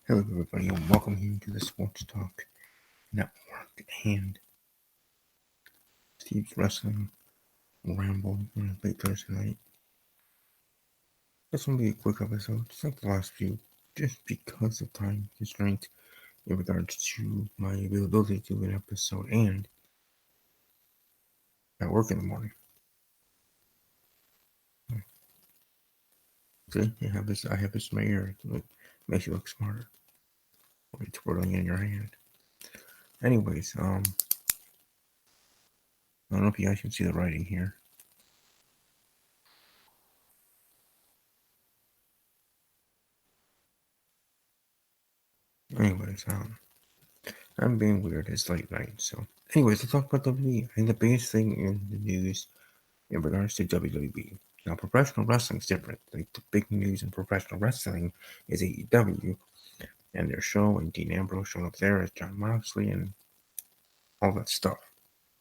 Hello, everybody, and welcome here to the Sports Talk Network and Steve's Wrestling Ramble on late Thursday night. This will be a quick episode, just like the last few, just because of time constraints in regards to my availability to do an episode and at work in the morning. See, I have this in my ear. It makes you look smarter. Or you're twirling in your hand. Anyways, I don't know if you guys can see the writing here. Anyways, I'm being weird. It's late night, so. Anyways, let's talk about WWE. I think the biggest thing in the news in regards to WWE. Now, professional wrestling is different. Like the big news in professional wrestling is AEW and their show, and Dean Ambrose showing up there as Jon Moxley and all that stuff,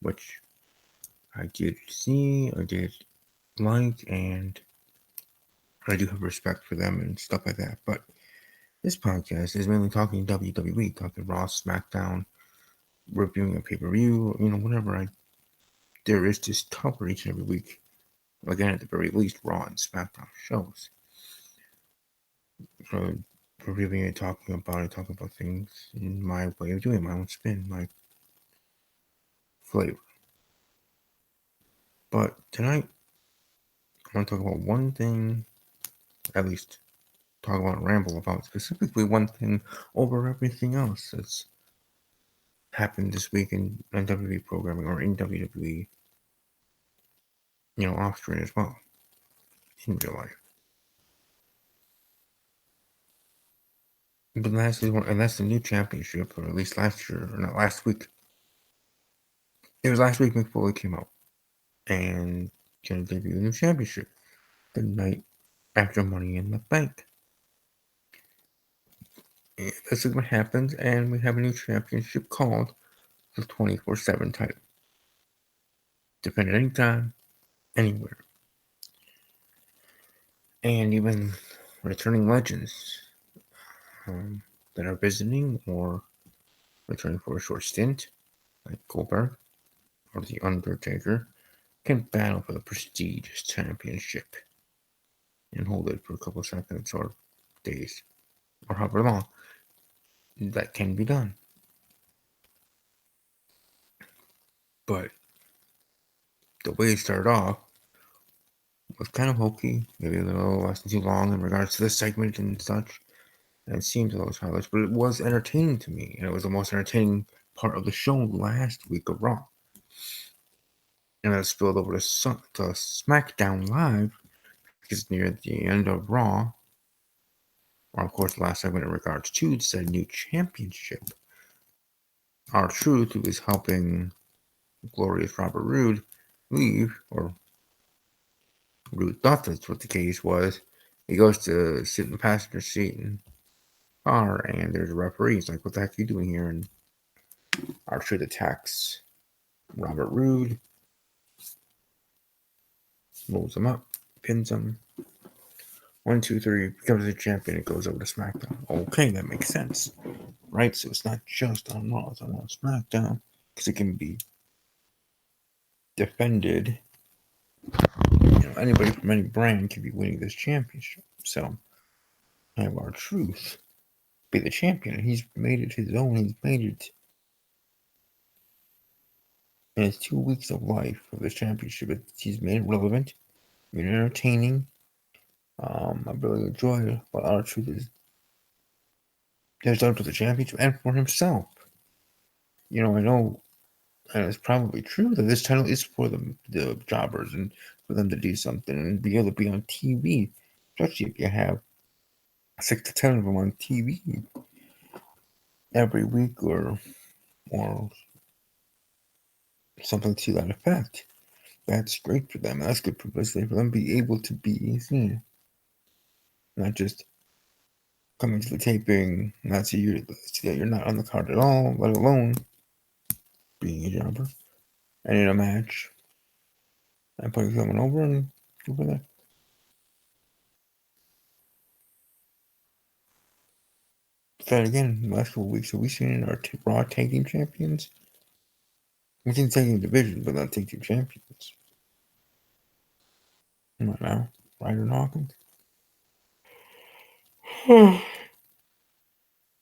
which I did see, I did like, and I do have respect for them and stuff like that. But this podcast is mainly talking WWE, talking Raw, SmackDown, reviewing a pay-per-view, whatever there is to cover each and every week. Again, at the very least, Raw and SmackDown shows. So, reviewing it, talking about things in my way of doing my own spin, my flavor. But tonight, I want to talk about one thing, at least talk about Ramble about specifically one thing over everything else that's happened this week in WWE programming or in WWE, off screen as well, in real life. But that's the new championship, or at least last year, or not last week. It was last week Mick Foley came out and going to debut a new championship the night after Money in the Bank. And this is what happens, and we have a new championship called the 24/7 title. Defended anytime, anywhere. And even returning legends that are visiting or returning for a short stint, like Goldberg or The Undertaker, can battle for the prestigious championship and hold it for a couple seconds or days or however long that can be done. But the way it started off was kind of hokey, maybe a little lasting too long in regards to this segment and such. And it seemed to those highlights, but it was entertaining to me, and it was the most entertaining part of the show last week of Raw. And it spilled over to SmackDown Live because near the end of Raw, or of course the last segment in regards to said new championship, R-Truth, who is helping glorious Robert Roode leave, or Roode thought that's what the case was. He goes to sit in the passenger seat and car, and there's a referee. He's like, "What the heck are you doing here?" And R-Truth attacks Robert Roode, rolls him up, pins him. 1, 2, 3, becomes a champion. It goes over to SmackDown. Okay, that makes sense, right? So it's not just on Raw; it's on SmackDown because it can be defended. Anybody from any brand can be winning this championship. So have R-Truth be the champion. He's made it his own. He's made it in his 2 weeks of life of this championship. He's made it relevant, made it entertaining. I really enjoy it. But R-Truth has done for the championship and for himself. I know, and it's probably true that this title is for the jobbers and for them to do something and be able to be on TV, especially if you have 6 to 10 of them on TV every week or something to that effect. That's great for them. That's good publicity for them to be able to be seen, not just coming to the taping, not see that you're not on the card at all, let alone being a jobber and in a match and putting someone over and over there. then again, the last couple weeks, have we seen our Raw Tag Team Champions? We can tag team division, but not tag team champions. Come on now, Ryder Hawkins. I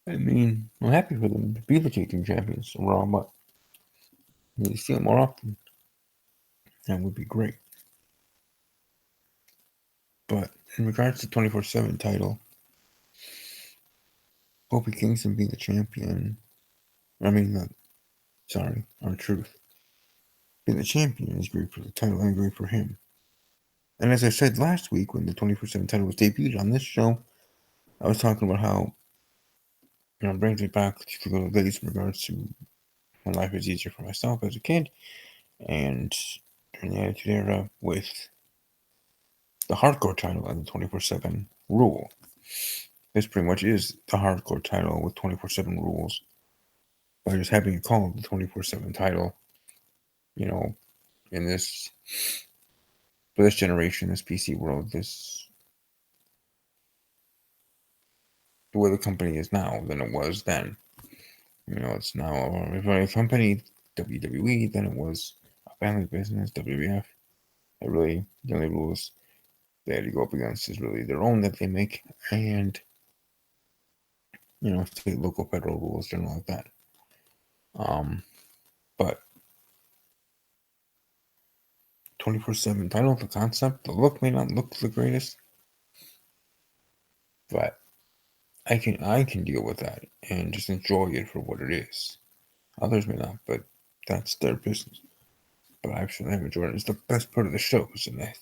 mean, I'm happy for them to be the tag team champions in Raw, but we see it more often. That would be great. But in regards to 24/7 title, Kofi Kingston being the champion. R-Truth. Being the champion is great for the title and great for him. And as I said last week when the 24/7 title was debuted on this show, I was talking about how it brings me back to the days in regards to when life was easier for myself as a kid and during the Attitude Era with the hardcore title and the 24/7 rule. This pretty much is the hardcore title with 24/7 rules by just having it called the 24/7 title. In this for this generation, this PC world, the way the company is now than it was then. It's now a company, WWE, than it was a family business, WWF. The only rules they had to go up against is really their own that they make, and state, local, federal rules, general like that. But 24/7 title, the concept, the look may not look the greatest, but I can deal with that and just enjoy it for what it is. Others may not, but that's their business. But I actually have enjoyed it. It's the best part of the shows, and I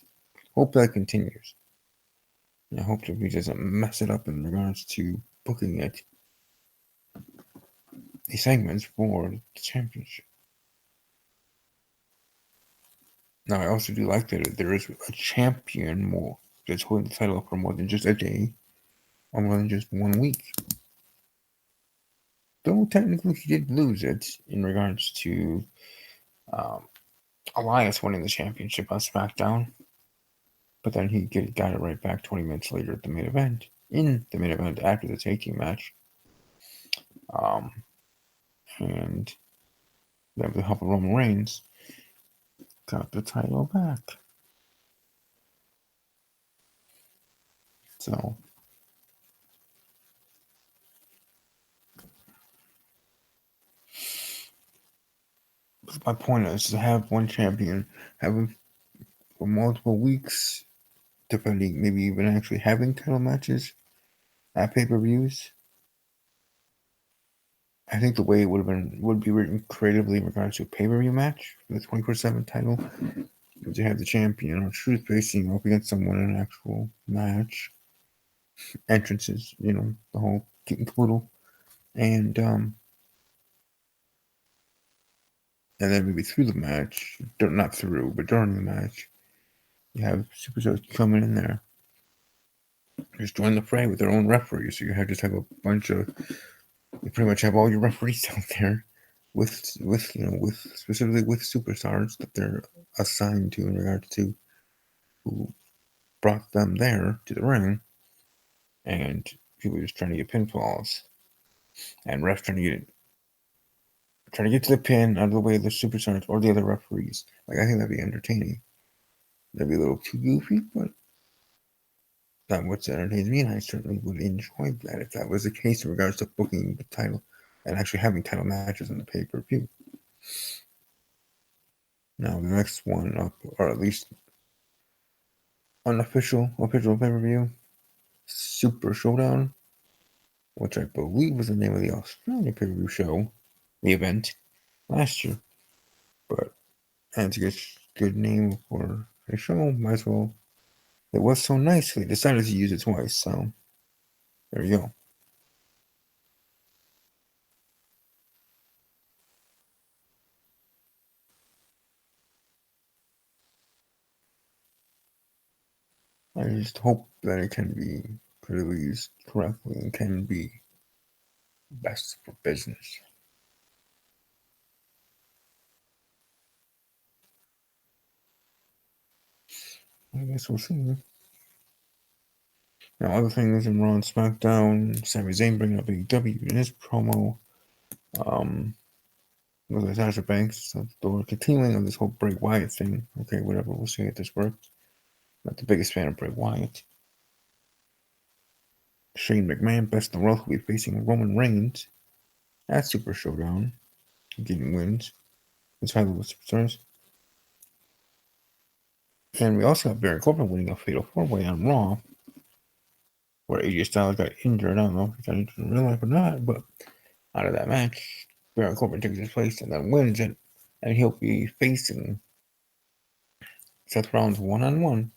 hope that continues. And I hope that he doesn't mess it up in regards to booking it, the segments for the championship. Now, I also do like that there is a champion that's holding the title for more than just a day, or more than just 1 week. Though technically he did lose it in regards to Elias winning the championship on SmackDown, but then he got it right back 20 minutes later at the main event. In the main event after the tag team match, and then with the help of Roman Reigns, got the title back. So my point is to have one champion, have him for multiple weeks, depending, maybe even actually having title matches at pay-per-views. I think the way it would be written creatively in regards to a pay-per-view match for the 24/7 title, because you have the champion R-Truth facing up against someone in an actual match, entrances, the whole kit and caboodle, and then maybe through the match, not through, but during the match, you have superstars coming in there, just join the fray with their own referees. So you just have a bunch of, you pretty much have all your referees out there with specifically with superstars that they're assigned to in regards to who brought them there to the ring, and people just trying to get pinfalls, and refs trying to get to the pin out of the way of the superstars or the other referees. I think that'd be entertaining. That'd be a little too goofy, but that what's entertains me, and I certainly would enjoy that if that was the case in regards to booking the title and actually having title matches in the pay-per-view. Now the next one up, or at least official pay-per-view, Super Showdown, which I believe was the name of the Australian pay-per-view show, the event last year. But and to get a good name for a show, might as well. It was so nice, they decided to use it twice. So there you go. I just hope that it can be released correctly and can be best for business. I guess we'll see. Now, other things in Raw and SmackDown, Sami Zayn bringing up AEW in his promo. With Sasha Banks, so continuing on this whole Bray Wyatt thing. Okay, whatever, we'll see if this works. Not the biggest fan of Bray Wyatt. Shane McMahon, best in the world, will be facing Roman Reigns at Super Showdown, getting wins. It's highly with superstars. And we also have Baron Corbin winning a Fatal 4-Way on Raw, where AJ Styles got injured. I don't know if he got injured in real life or not, but out of that match, Baron Corbin takes his place and then wins it, and he'll be facing Seth Rollins one-on-one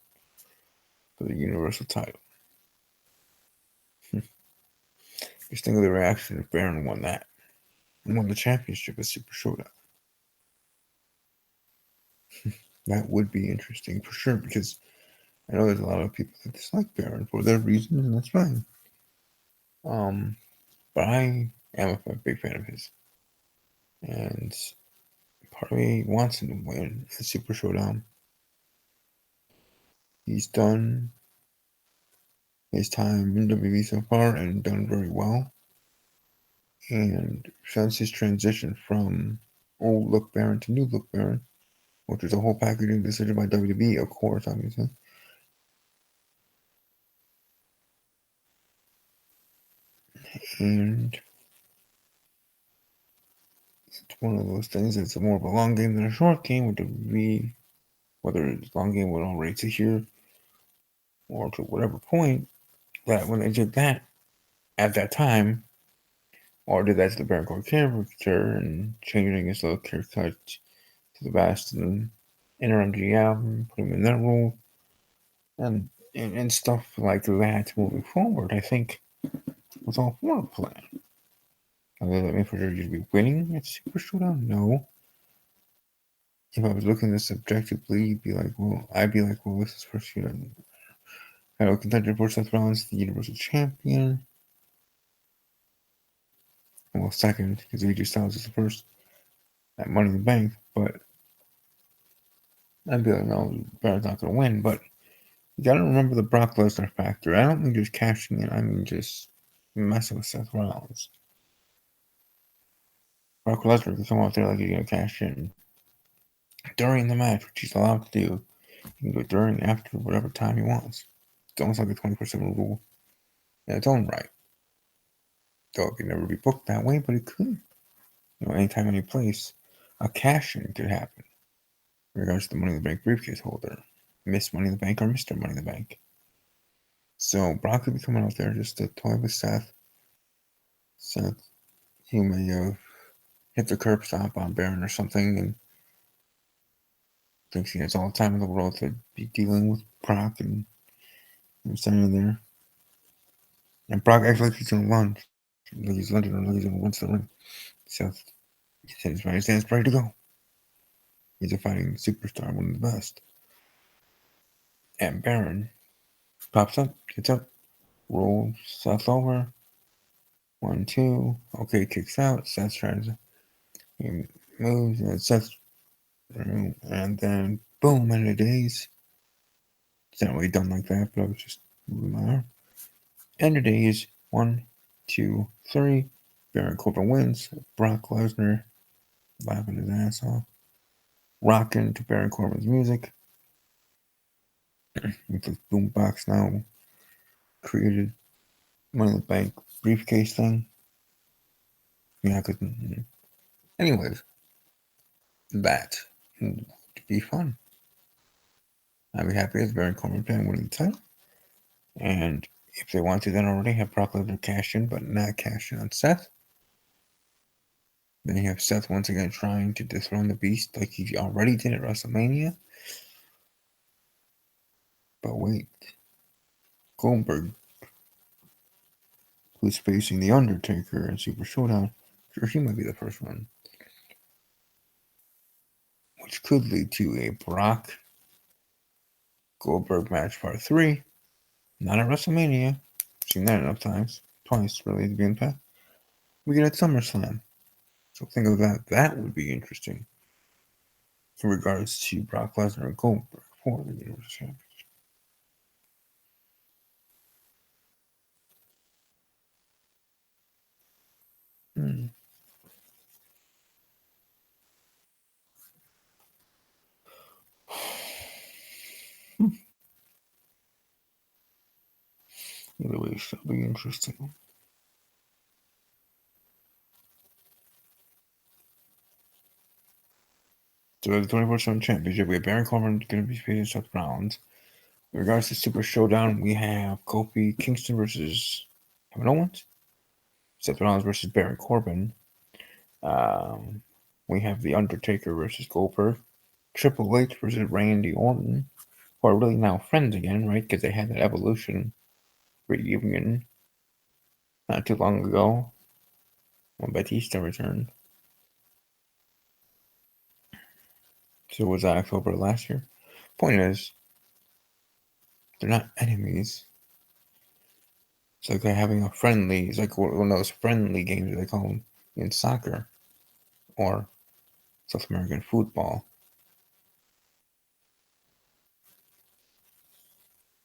for the Universal title. Just think of the reaction if Baron won that and won the championship at Super Showdown. That would be interesting for sure, because I know there's a lot of people that dislike Baron for their reasons, and that's fine. But I am a big fan of his, and part of me wants him to win at Super Showdown. He's done his time in WWE so far and done very well. And since his transition from old look Baron to new look Baron, which was a whole packaging decision by WWE, of course, obviously. And it's one of those things that's more of a long game than a short game with WWE, whether it's long game with all right to here or to whatever point, that when they did that at that time, or did that to the Baron Corbin character and changing his look haircut to the best and interim GM, put him in that role, and stuff like that moving forward, I think was all for a plan. Does that mean for sure you'd be winning at Super Showdown? No. If I was looking at this objectively, you'd be like, well, I'd be like, well, this is for Showdown. Title contender for Seth Rollins, the Universal Champion. Well, second, because AJ Styles is the first at Money in the Bank, but I'd be like, no, Baron's not going to win. But you got to remember the Brock Lesnar factor. I don't mean just cashing in, I mean just messing with Seth Rollins. Brock Lesnar can come out there like he's going to cash in during the match, which he's allowed to do. He can do it during, after, whatever time he wants. It's almost like a 24/7 rule in its own right. Though it could never be booked that way, but it could. You know, anytime, any place, a cash-in could happen. In regards to the Money in the Bank briefcase holder. Miss Money in the Bank or Mr. Money in the Bank. So Brock could be coming out there just to toy with Seth. Seth, he may have hit the curb stop on Baron or something and thinks he has all the time in the world to be dealing with Brock and standing there. And Brock acts like he's going to lunge. Like he's lunging or like he's going to run to the ring. Seth says his right stands ready to go. He's a fighting superstar, one of the best. And Baron pops up, gets up, rolls Seth over. 1, 2. Okay, kicks out. Seth tries to. He moves, and Seth. And then, boom, end of days. It's not really done like that, but I was just moving my arm. End of days. 1, 2, 3. Baron Corbin wins. Brock Lesnar laughing his ass off. Rocking to Baron Corbin's music. With this boombox now created Money in the Bank briefcase thing. Yeah, because. Anyways, that would be fun. I'd be happy as Baron Corbin fan winning the title. And if they want to then already have Brock Lesnar cash in, but not cash in on Seth. Then you have Seth once again trying to dethrone the Beast like he already did at WrestleMania. But wait. Goldberg, who's facing The Undertaker in Super Showdown, sure, he might be the first one. Which could lead to a Brock Goldberg match part 3. Not at WrestleMania. Seen that enough times. Twice, really, to be in fact. We get at SummerSlam. So think of that. That would be interesting. In regards to Brock Lesnar and Goldberg for the Universal Championship. Hmm. Either way, it should be interesting. So the 24/7 Championship, we have Baron Corbin going to be facing Seth Rollins. In regards to Super Showdown, we have Kofi Kingston versus Kevin Owens. Seth Rollins versus Baron Corbin. Um, we have The Undertaker versus Goldberg. Triple H versus Randy Orton, who are really now friends again, right? Because they had that Evolution reunion not too long ago when Batista returned. So was that October last year? Point is, they're not enemies. It's like they're having a friendly. It's like one of those friendly games that they call them in soccer or South American football.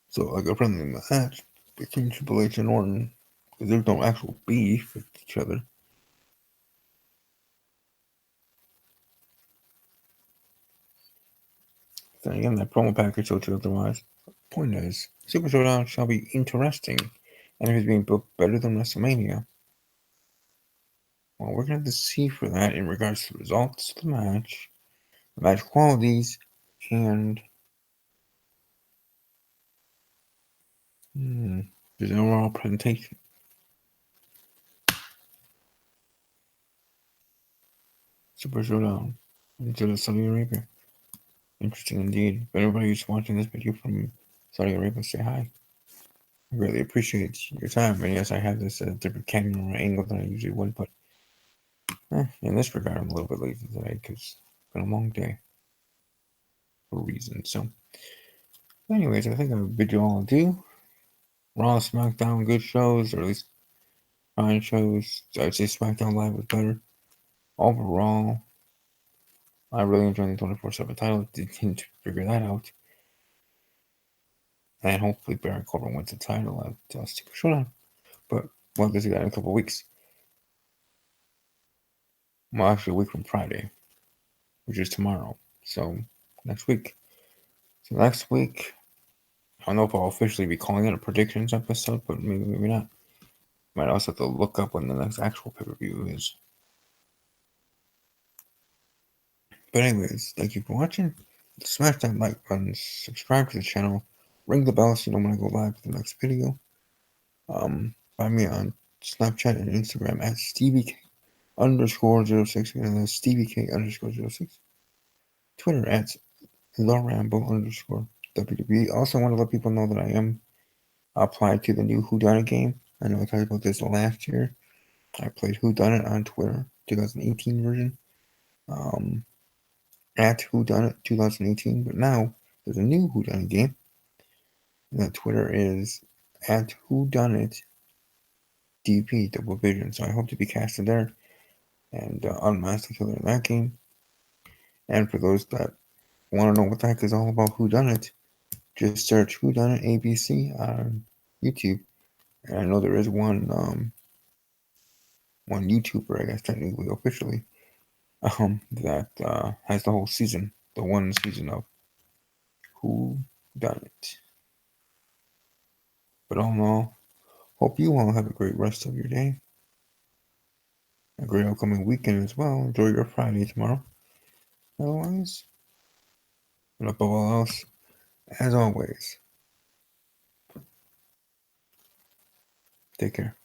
So like a friendly match between Triple H and Orton, because there's no actual beef with each other. Then again, that promo package told you otherwise. Point is, Super Showdown shall be interesting, and if it's being booked better than WrestleMania, well, we're going to have to see for that in regards to the results of the match qualities, and there's an overall presentation. Super Showdown into the Saudi Arabia. Interesting indeed. If anybody who's watching this video from Saudi Arabia, say hi. I really appreciate your time. And yes, I have this different camera angle than I usually would, but in this regard, I'm a little bit lazy today because it's been a long day for reasons. So, anyways, I think I bid you all adieu. Raw, SmackDown, good shows, or at least fine shows. I'd say SmackDown Live was better. Overall, I really enjoyed the 24/7 title. Didn't figure that out. And hopefully Baron Corbin wins the title at Super Showdown. But we'll get to that in a couple of weeks. Well, actually, a week from Friday, which is tomorrow. So, next week. So, next week, I don't know if I'll officially be calling it a predictions episode, but maybe not. Might also have to look up when the next actual pay per view is. But anyways, thank you for watching. Smash that like button, subscribe to the channel, ring the bell so you know when I go live with the next video. Find me on Snapchat and Instagram at StevieK_06. Again, that's StevieK_06. Twitter at TheRamble_WWE. Also, want to let people know that I am applied to the new Whodunit game. I know I talked about this last year. I played Whodunit on Twitter, 2018 version. At Whodunit 2018, but now there's a new Whodunit game. That Twitter is at Whodunit DP Double Vision. So I hope to be casted there and unmask the killer in that game. And for those that want to know what the heck is all about Whodunit, just search Whodunit ABC on YouTube. And I know there is one YouTuber, I guess technically officially, that has the whole season, the one season of Whodunit. But all in all, hope you all have a great rest of your day. A great upcoming weekend as well. Enjoy your Friday tomorrow. Otherwise, and above all else, as always, take care.